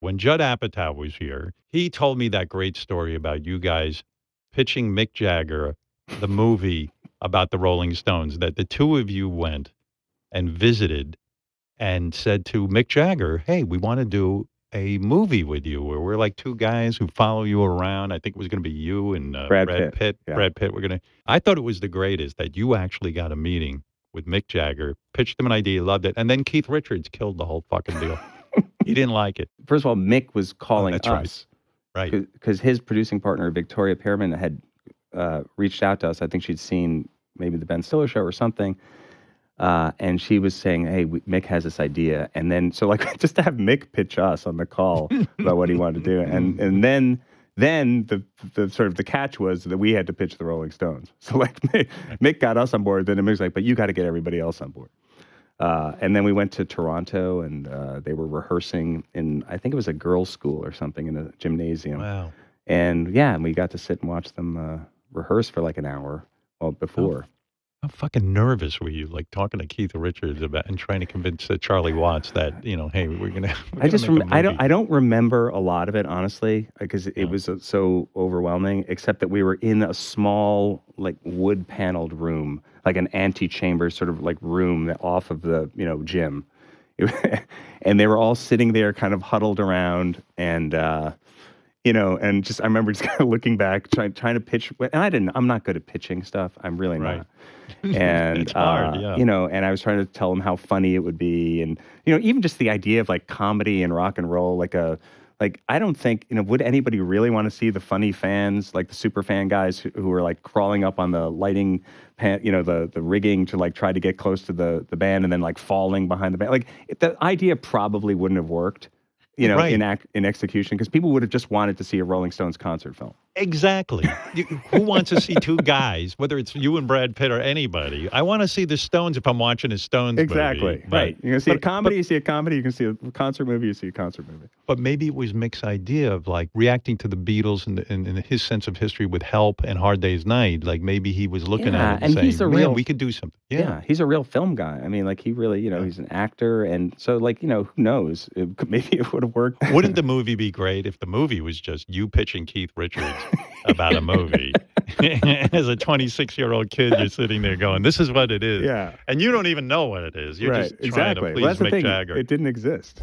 when Judd Apatow was here, he told me that great story about you guys pitching Mick Jagger the movie about the Rolling Stones, that the two of you went and visited and said to Mick Jagger, "Hey, we want to do a movie with you where we're like two guys who follow you around." I think it was going to be you and Brad Brad Pitt. Pitt. Yeah. Brad Pitt. I thought it was the greatest that you actually got a meeting with Mick Jagger, pitched him an idea, he loved it, and then Keith Richards killed the whole fucking deal. He didn't like it. First of all, Mick was calling that's us. Right. Because his producing partner, Victoria Pearman, had reached out to us. I think she'd seen maybe the Ben Stiller show or something. And she was saying, "Hey, Mick has this idea." And then, so like, just to have Mick pitch us on the call about what he wanted to do. And then the sort of the catch was that we had to pitch the Rolling Stones. So like, Mick got us on board. Then Mick's like, "But you got to get everybody else on board." And then we went to Toronto, and they were rehearsing in, I think it was a girls' school or something, in a gymnasium. Wow. And yeah, and we got to sit and watch them rehearse for like an hour before. How fucking nervous were you, like talking to Keith Richards about and trying to convince Charlie Watts that, hey, we're gonna. I don't remember a lot of it, honestly, because it was so overwhelming. Except that we were in a small, like, wood paneled room, like an antechamber sort of like room off of the gym, and they were all sitting there, kind of huddled around, and and just I remember just kind of looking back, trying to pitch, and I'm not good at pitching stuff. I'm really not. And it's hard, yeah. And I was trying to tell them how funny it would be, and even just the idea of like comedy and rock and roll, like I don't think would anybody really want to see the funny fans, like the super fan guys who are like crawling up on the lighting pan, the rigging to like try to get close to the band and then like falling behind the band. Like the idea probably wouldn't have worked. In execution, because people would have just wanted to see a Rolling Stones concert film. Exactly. Who wants to see two guys, whether it's you and Brad Pitt or anybody? I want to see the Stones if I'm watching a Stones movie. Exactly. Right. You're going to see a comedy, you see a comedy. You can see a concert movie, you see a concert movie. But maybe it was Mick's idea of like reacting to the Beatles and his sense of history with Help and Hard Day's Night. Like maybe he was looking at it and saying, man, we could do something. Yeah, he's a real film guy. I mean, like he really, he's an actor. And so like, who knows? Maybe it would have worked. Wouldn't the movie be great if the movie was just you pitching Keith Richards about a movie? As a 26-year-old kid, you're sitting there going, this is what it is. Yeah. And you don't even know what it is. You're just trying to please Well, that's Mick Jagger. It didn't exist.